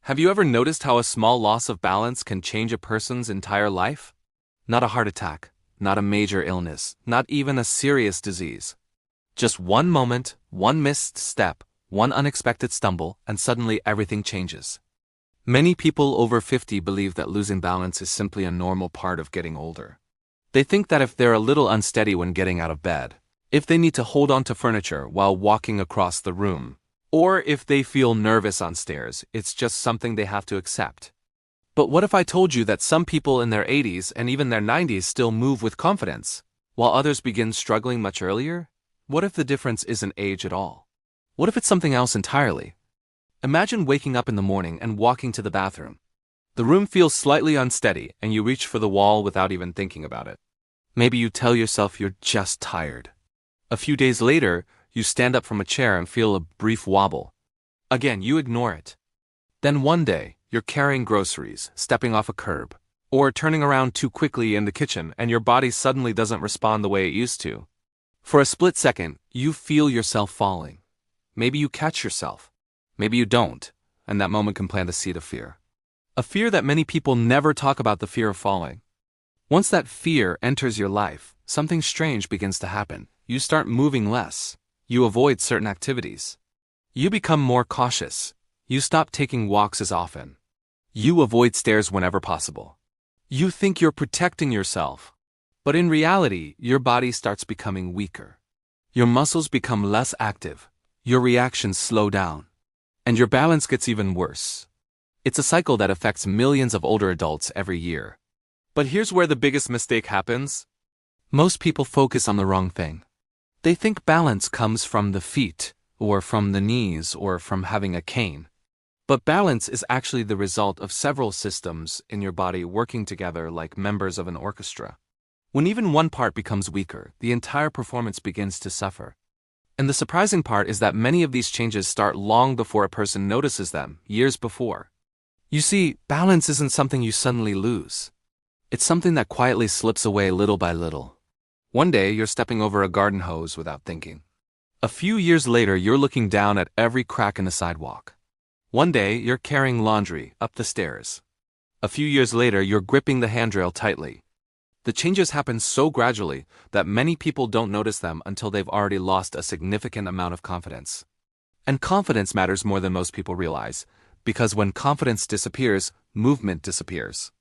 Have you ever noticed how a small loss of balance can change a person's entire life? Not a heart attack, not a major illness, not even a serious disease. Just one moment, one missed step, one unexpected stumble, and suddenly everything changes. Many people over 50 believe that losing balance is simply a normal part of getting older. They think that if they're a little unsteady when getting out of bed, if they need to hold on to furniture while walking across the room, or if they feel nervous on stairs, it's just something they have to accept. But what if I told you that some people in their 80s and even their 90s still move with confidence, while others begin struggling much earlier? What if the difference isn't age at all? What if it's something else entirely? Imagine waking up in the morning and walking to the bathroom. The room feels slightly unsteady and you reach for the wall without even thinking about it. Maybe you tell yourself you're just tired. A few days later, you stand up from a chair and feel a brief wobble. Again, you ignore it. Then one day, you're carrying groceries, stepping off a curb, or turning around too quickly in the kitchen and your body suddenly doesn't respond the way it used to. For a split second, you feel yourself falling. Maybe you catch yourself. Maybe you don't, and that moment can plant a seed of fear. A fear that many people never talk about, the fear of falling. Once that fear enters your life, something strange begins to happen. You start moving less. You avoid certain activities. You become more cautious. You stop taking walks as often. You avoid stairs whenever possible. You think you're protecting yourself. But in reality, your body starts becoming weaker. Your muscles become less active. Your reactions slow down. And your balance gets even worse. It's a cycle that affects millions of older adults every year. But here's where the biggest mistake happens. Most people focus on the wrong thing. They think balance comes from the feet, or from the knees, or from having a cane. But balance is actually the result of several systems in your body working together like members of an orchestra. When even one part becomes weaker, the entire performance begins to suffer. And the surprising part is that many of these changes start long before a person notices them, years before. You see, balance isn't something you suddenly lose. It's something that quietly slips away little by little. One day, you're stepping over a garden hose without thinking. A few years later, you're looking down at every crack in the sidewalk. One day, you're carrying laundry up the stairs. A few years later, you're gripping the handrail tightly. The changes happen so gradually that many people don't notice them until they've already lost a significant amount of confidence. And confidence matters more than most people realize, because when confidence disappears, movement disappears.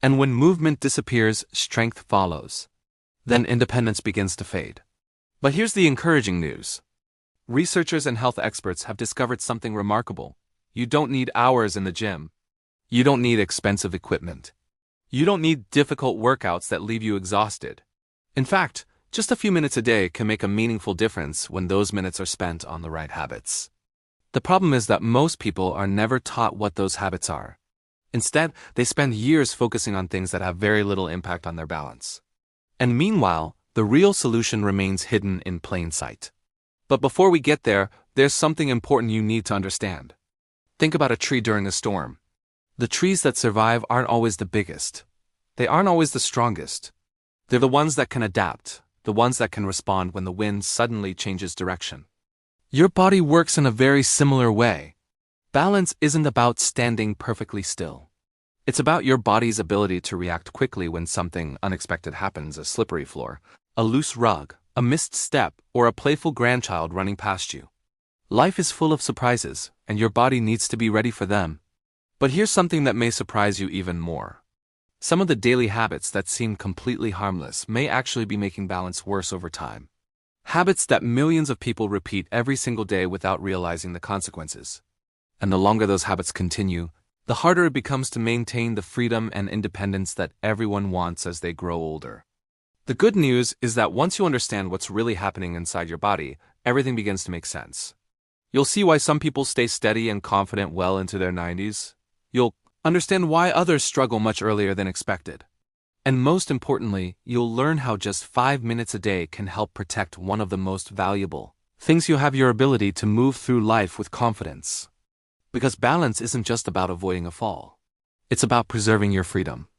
And when movement disappears, strength follows. Then independence begins to fade. But here's the encouraging news. Researchers and health experts have discovered something remarkable. You don't need hours in the gym. You don't need expensive equipment. You don't need difficult workouts that leave you exhausted. In fact, just a few minutes a day can make a meaningful difference when those minutes are spent on the right habits. The problem is that most people are never taught what those habits are. Instead, they spend years focusing on things that have very little impact on their balance. And meanwhile, the real solution remains hidden in plain sight. But before we get there, there's something important you need to understand. Think about a tree during a storm. The trees that survive aren't always the biggest. They aren't always the strongest. They're the ones that can adapt, the ones that can respond when the wind suddenly changes direction. Your body works in a very similar way. Balance isn't about standing perfectly still. It's about your body's ability to react quickly when something unexpected happens: a slippery floor, a loose rug, a missed step, or a playful grandchild running past you. Life is full of surprises, and your body needs to be ready for them. But here's something that may surprise you even more. Some of the daily habits that seem completely harmless may actually be making balance worse over time. Habits that millions of people repeat every single day without realizing the consequences. And the longer those habits continue, the harder it becomes to maintain the freedom and independence that everyone wants as they grow older. The good news is that once you understand what's really happening inside your body, everything begins to make sense. You'll see why some people stay steady and confident well into their 90s. You'll understand why others struggle much earlier than expected. And most importantly, you'll learn how just 5 minutes a day can help protect one of the most valuable things you have: your ability to move through life with confidence. Because balance isn't just about avoiding a fall. It's about preserving your freedom.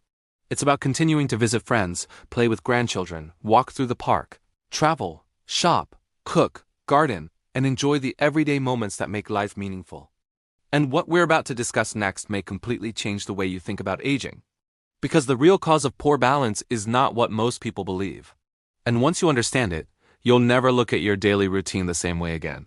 It's about continuing to visit friends, play with grandchildren, walk through the park, travel, shop, cook, garden, and enjoy the everyday moments that make life meaningful. And what we're about to discuss next may completely change the way you think about aging. Because the real cause of poor balance is not what most people believe. And once you understand it, you'll never look at your daily routine the same way again.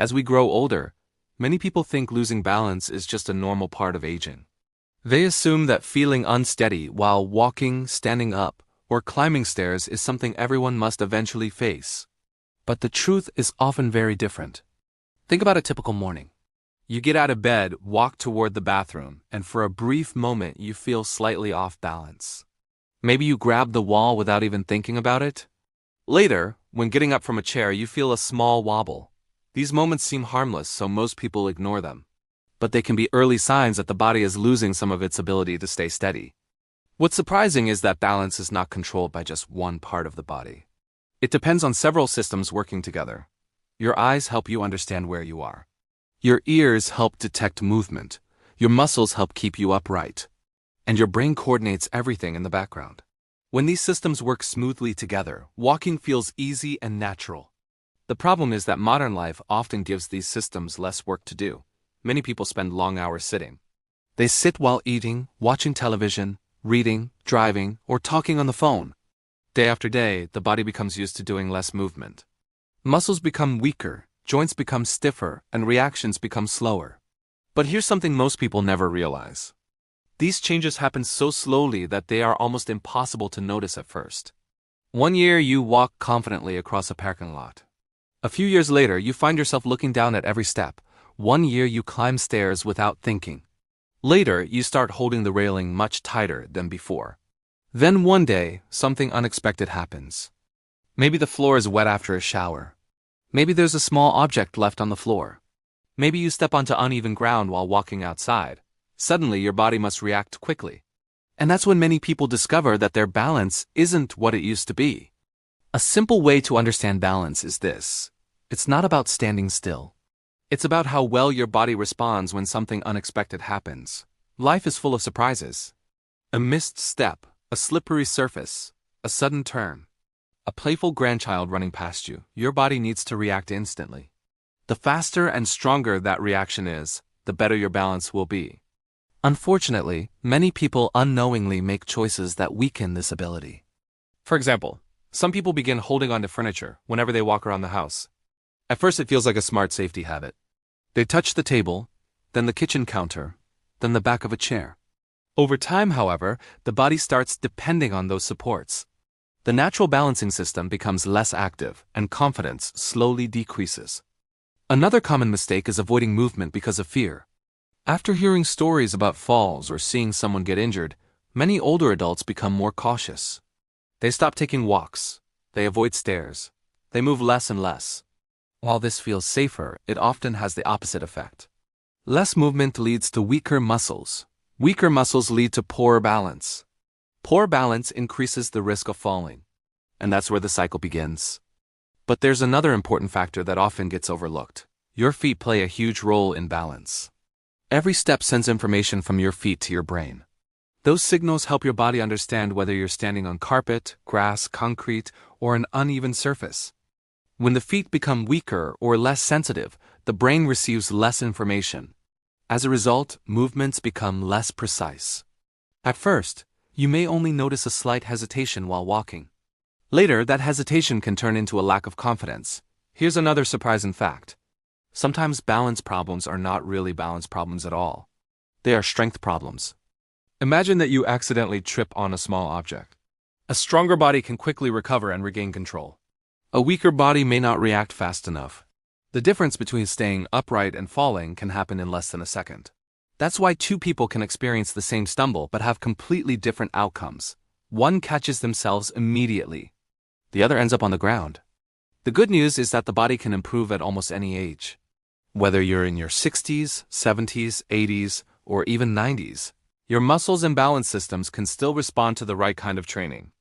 As we grow older, many people think losing balance is just a normal part of aging. They assume that feeling unsteady while walking, standing up, or climbing stairs is something everyone must eventually face. But the truth is often very different. Think about a typical morning. You get out of bed, walk toward the bathroom, and for a brief moment you feel slightly off balance. Maybe you grab the wall without even thinking about it. Later, when getting up from a chair, you feel a small wobble. These moments seem harmless, so most people ignore them. But they can be early signs that the body is losing some of its ability to stay steady. What's surprising is that balance is not controlled by just one part of the body. It depends on several systems working together. Your eyes help you understand where you are. Your ears help detect movement. Your muscles help keep you upright. And your brain coordinates everything in the background. When these systems work smoothly together, walking feels easy and natural. The problem is that modern life often gives these systems less work to do. Many people spend long hours sitting. They sit while eating, watching television, reading, driving, or talking on the phone. Day after day, the body becomes used to doing less movement. Muscles become weaker, joints become stiffer, and reactions become slower. But here's something most people never realize. These changes happen so slowly that they are almost impossible to notice at first. One year you walk confidently across a parking lot. A few years later, you find yourself looking down at every step. One year you climb stairs without thinking. Later, you start holding the railing much tighter than before. Then one day, something unexpected happens. Maybe the floor is wet after a shower. Maybe there's a small object left on the floor. Maybe you step onto uneven ground while walking outside. Suddenly, your body must react quickly. And that's when many people discover that their balance isn't what it used to be. A simple way to understand balance is this. It's not about standing still. It's about how well your body responds when something unexpected happens. Life is full of surprises. A missed step, a slippery surface, a sudden turn, a playful grandchild running past you. Your body needs to react instantly. The faster and stronger that reaction is, the better your balance will be. Unfortunately, many people unknowingly make choices that weaken this ability. For example, some people begin holding onto furniture whenever they walk around the house. At first it feels like a smart safety habit. They touch the table, then the kitchen counter, then the back of a chair. Over time, however, the body starts depending on those supports. The natural balancing system becomes less active, and confidence slowly decreases. Another common mistake is avoiding movement because of fear. After hearing stories about falls or seeing someone get injured, many older adults become more cautious. They stop taking walks. They avoid stairs. They move less and less. While this feels safer, it often has the opposite effect. Less movement leads to weaker muscles. Weaker muscles lead to poor balance. Poor balance increases the risk of falling. And that's where the cycle begins. But there's another important factor that often gets overlooked. Your feet play a huge role in balance. Every step sends information from your feet to your brain. Those signals help your body understand whether you're standing on carpet, grass, concrete, or an uneven surface. When the feet become weaker or less sensitive, the brain receives less information. As a result, movements become less precise. At first, you may only notice a slight hesitation while walking. Later, that hesitation can turn into a lack of confidence. Here's another surprising fact. Sometimes balance problems are not really balance problems at all. They are strength problems. Imagine that you accidentally trip on a small object. A stronger body can quickly recover and regain control. A weaker body may not react fast enough. The difference between staying upright and falling can happen in less than a second. That's why two people can experience the same stumble but have completely different outcomes. One catches themselves immediately. The other ends up on the ground. The good news is that the body can improve at almost any age. Whether you're in your 60s, 70s, 80s, or even 90s, your muscles and balance systems can still respond to the right kind of training.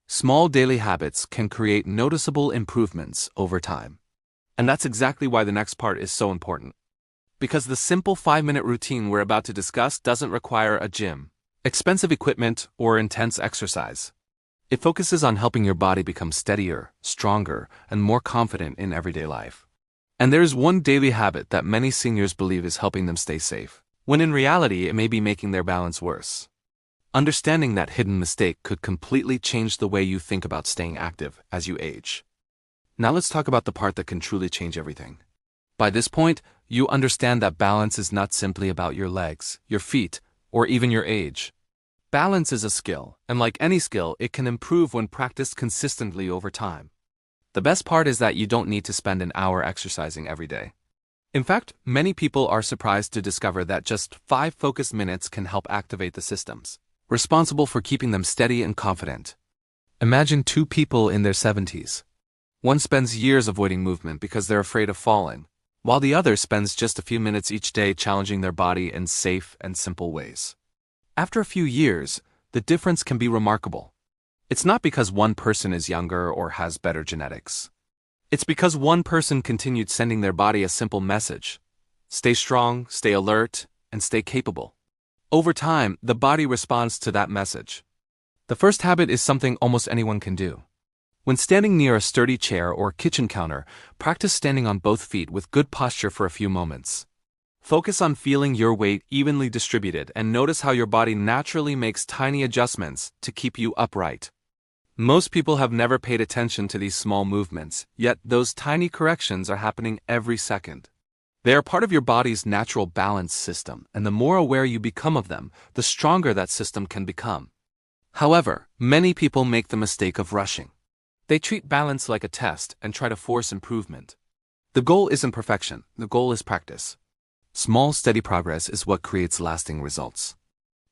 Small daily habits can create noticeable improvements over time. And that's exactly why the next part is so important. Because the simple 5-minute routine we're about to discuss doesn't require a gym, expensive equipment, or intense exercise. It focuses on helping your body become steadier, stronger, and more confident in everyday life. And there's one daily habit that many seniors believe is helping them stay safe, when in reality it may be making their balance worse. Understanding that hidden mistake could completely change the way you think about staying active as you age. Now let's talk about the part that can truly change everything. By this point, you understand that balance is not simply about your legs, your feet, or even your age. Balance is a skill, and like any skill, it can improve when practiced consistently over time. The best part is that you don't need to spend an hour exercising every day. In fact, many people are surprised to discover that just 5 focused minutes can help activate the systems responsible for keeping them steady and confident. Imagine 2 people in their 70s. One spends years avoiding movement because they're afraid of falling, while the other spends just a few minutes each day challenging their body in safe and simple ways. After a few years, the difference can be remarkable. It's not because one person is younger or has better genetics. It's because one person continued sending their body a simple message: stay strong, stay alert, and stay capable. Over time, the body responds to that message. The first habit is something almost anyone can do. When standing near a sturdy chair or kitchen counter, practice standing on both feet with good posture for a few moments. Focus on feeling your weight evenly distributed and notice how your body naturally makes tiny adjustments to keep you upright. Most people have never paid attention to these small movements, yet those tiny corrections are happening every second. They are part of your body's natural balance system, and the more aware you become of them, the stronger that system can become. However, many people make the mistake of rushing. They treat balance like a test and try to force improvement. The goal isn't perfection, the goal is practice. Small, steady progress is what creates lasting results.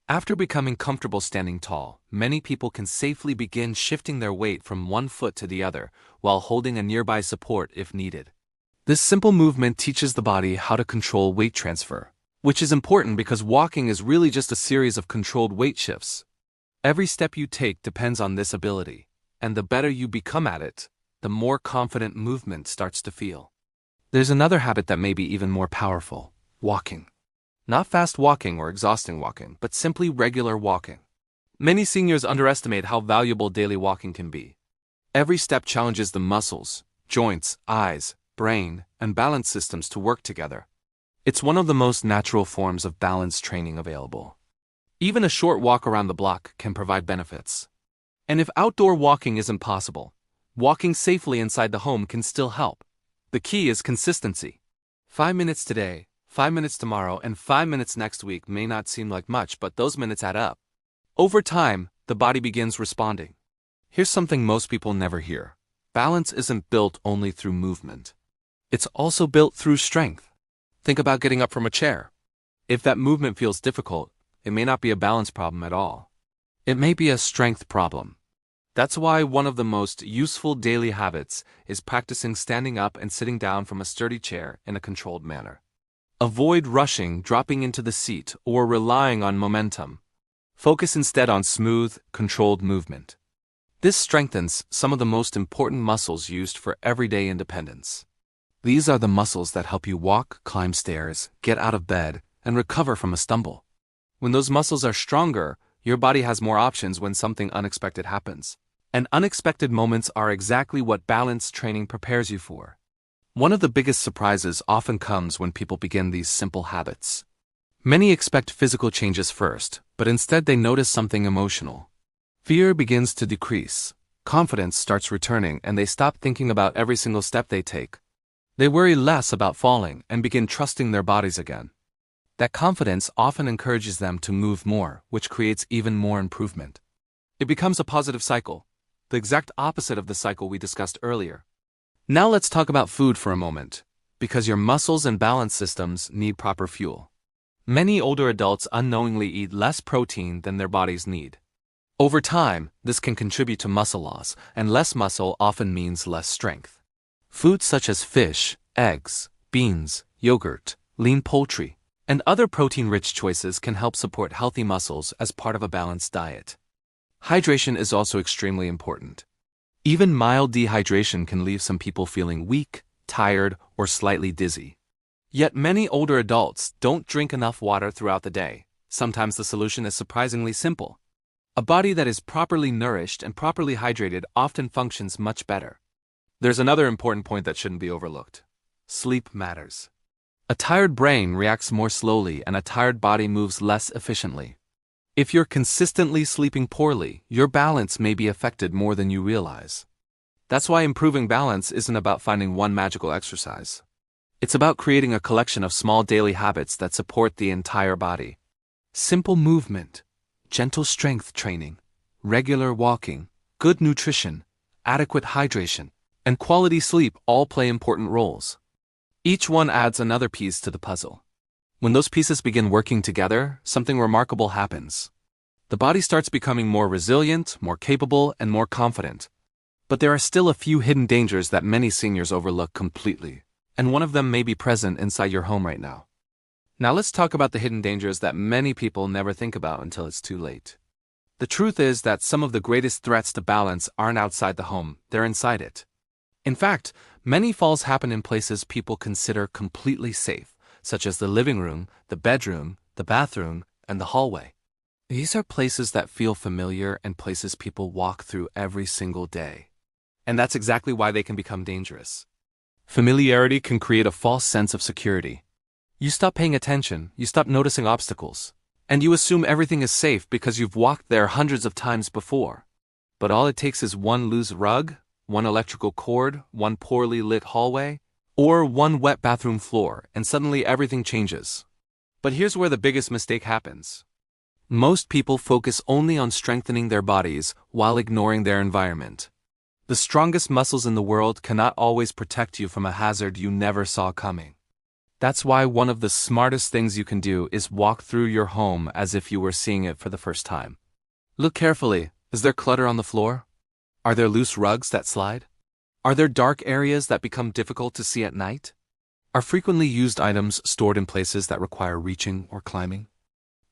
After becoming comfortable standing tall, many people can safely begin shifting their weight from one foot to the other while holding a nearby support if needed. This simple movement teaches the body how to control weight transfer, which is important because walking is really just a series of controlled weight shifts. Every step you take depends on this ability, and the better you become at it, the more confident movement starts to feel. There's another habit that may be even more powerful: walking. Not fast walking or exhausting walking, but simply regular walking. Many seniors underestimate how valuable daily walking can be. Every step challenges the muscles, joints, eyes, brain, and balance systems to work together. It's one of the most natural forms of balance training available. Even a short walk around the block can provide benefits. And if outdoor walking isn't possible, walking safely inside the home can still help. The key is consistency. 5 minutes today, 5 minutes tomorrow, and 5 minutes next week may not seem like much, but those minutes add up. Over time, the body begins responding. Here's something most people never hear. Balance isn't built only through movement. It's also built through strength. Think about getting up from a chair. If that movement feels difficult, it may not be a balance problem at all. It may be a strength problem. That's why one of the most useful daily habits is practicing standing up and sitting down from a sturdy chair in a controlled manner. Avoid rushing, dropping into the seat, or relying on momentum. Focus instead on smooth, controlled movement. This strengthens some of the most important muscles used for everyday independence. These are the muscles that help you walk, climb stairs, get out of bed, and recover from a stumble. When those muscles are stronger, your body has more options when something unexpected happens. And unexpected moments are exactly what balance training prepares you for. One of the biggest surprises often comes when people begin these simple habits. Many expect physical changes first, but instead they notice something emotional. Fear begins to decrease, confidence starts returning, and they stop thinking about every single step they take. They worry less about falling and begin trusting their bodies again. That confidence often encourages them to move more, which creates even more improvement. It becomes a positive cycle, the exact opposite of the cycle we discussed earlier. Now let's talk about food for a moment, because your muscles and balance systems need proper fuel. Many older adults unknowingly eat less protein than their bodies need. Over time, this can contribute to muscle loss, and less muscle often means less strength. Foods such as fish, eggs, beans, yogurt, lean poultry, and other protein-rich choices can help support healthy muscles as part of a balanced diet. Hydration is also extremely important. Even mild dehydration can leave some people feeling weak, tired, or slightly dizzy. Yet many older adults don't drink enough water throughout the day. Sometimes the solution is surprisingly simple. A body that is properly nourished and properly hydrated often functions much better. There's another important point that shouldn't be overlooked. Sleep matters. A tired brain reacts more slowly and a tired body moves less efficiently. If you're consistently sleeping poorly, your balance may be affected more than you realize. That's why improving balance isn't about finding one magical exercise. It's about creating a collection of small daily habits that support the entire body. Simple movement, gentle strength training, regular walking, good nutrition, adequate hydration, and quality sleep all play important roles. Each one adds another piece to the puzzle. When those pieces begin working together, something remarkable happens. The body starts becoming more resilient, more capable, and more confident. But there are still a few hidden dangers that many seniors overlook completely, and one of them may be present inside your home right now. Now let's talk about the hidden dangers that many people never think about until it's too late. The truth is that some of the greatest threats to balance aren't outside the home, they're inside it. In fact, many falls happen in places people consider completely safe, such as the living room, the bedroom, the bathroom, and the hallway. These are places that feel familiar and places people walk through every single day. And that's exactly why they can become dangerous. Familiarity can create a false sense of security. You stop paying attention, you stop noticing obstacles, and you assume everything is safe because you've walked there hundreds of times before. But all it takes is one loose rug, one electrical cord, one poorly lit hallway, or one wet bathroom floor, and suddenly everything changes. But here's where the biggest mistake happens. Most people focus only on strengthening their bodies while ignoring their environment. The strongest muscles in the world cannot always protect you from a hazard you never saw coming. That's why one of the smartest things you can do is walk through your home as if you were seeing it for the first time. Look carefully. Is there clutter on the floor? Are there loose rugs that slide? Are there dark areas that become difficult to see at night? Are frequently used items stored in places that require reaching or climbing?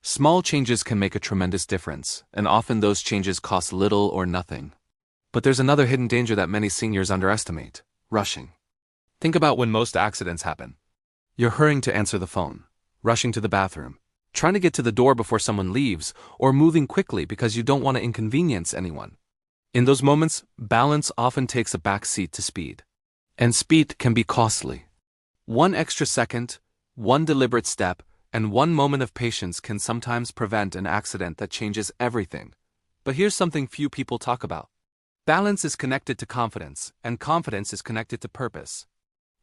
Small changes can make a tremendous difference, and often those changes cost little or nothing. But there's another hidden danger that many seniors underestimate: rushing. Think about when most accidents happen. You're hurrying to answer the phone, rushing to the bathroom, trying to get to the door before someone leaves, or moving quickly because you don't want to inconvenience anyone. In those moments, balance often takes a back seat to speed. And speed can be costly. One extra second, one deliberate step, and one moment of patience can sometimes prevent an accident that changes everything. But here's something few people talk about. Balance is connected to confidence, and confidence is connected to purpose.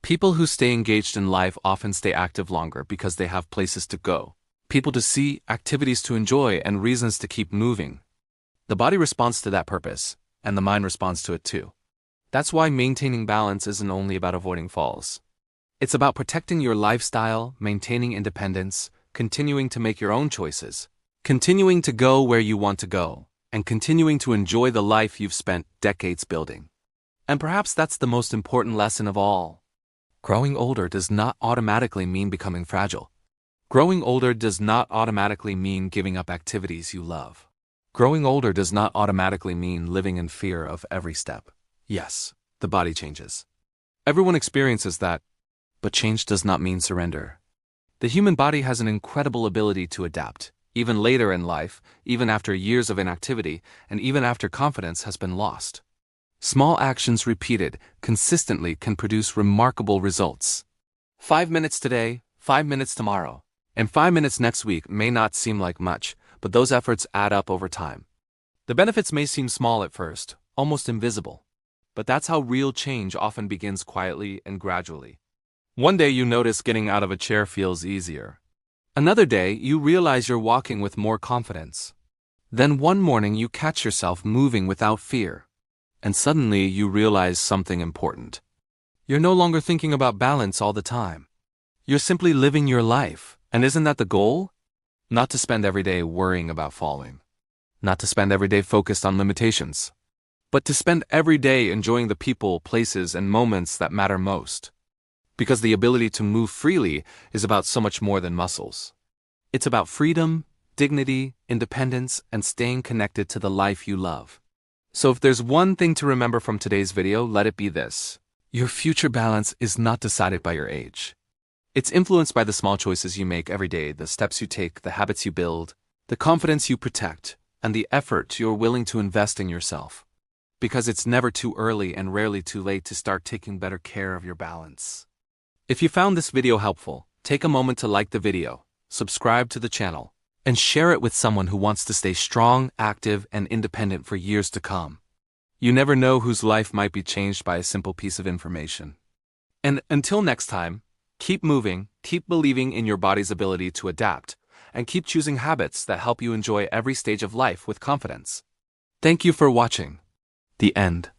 People who stay engaged in life often stay active longer because they have places to go, people to see, activities to enjoy, and reasons to keep moving. The body responds to that purpose, and the mind responds to it too. That's why maintaining balance isn't only about avoiding falls. It's about protecting your lifestyle, maintaining independence, continuing to make your own choices, continuing to go where you want to go, and continuing to enjoy the life you've spent decades building. And perhaps that's the most important lesson of all. Growing older does not automatically mean becoming fragile. Growing older does not automatically mean giving up activities you love. Growing older does not automatically mean living in fear of every step. Yes, the body changes. Everyone experiences that, but change does not mean surrender. The human body has an incredible ability to adapt, even later in life, even after years of inactivity, and even after confidence has been lost. Small actions repeated consistently can produce remarkable results. 5 minutes today, 5 minutes tomorrow, and 5 minutes next week may not seem like much, but those efforts add up over time. The benefits may seem small at first, almost invisible, but that's how real change often begins quietly and gradually. One day you notice getting out of a chair feels easier. Another day you realize you're walking with more confidence. Then one morning you catch yourself moving without fear. And suddenly you realize something important. You're no longer thinking about balance all the time. You're simply living your life, and isn't that the goal? Not to spend every day worrying about falling. Not to spend every day focused on limitations. But to spend every day enjoying the people, places, and moments that matter most. Because the ability to move freely is about so much more than muscles. It's about freedom, dignity, independence, and staying connected to the life you love. So if there's one thing to remember from today's video, let it be this. Your future balance is not decided by your age. It's influenced by the small choices you make every day, the steps you take, the habits you build, the confidence you protect, and the effort you're willing to invest in yourself. Because it's never too early and rarely too late to start taking better care of your balance. If you found this video helpful, take a moment to like the video, subscribe to the channel, and share it with someone who wants to stay strong, active, and independent for years to come. You never know whose life might be changed by a simple piece of information. And until next time, keep moving, keep believing in your body's ability to adapt, and keep choosing habits that help you enjoy every stage of life with confidence. Thank you for watching. The end.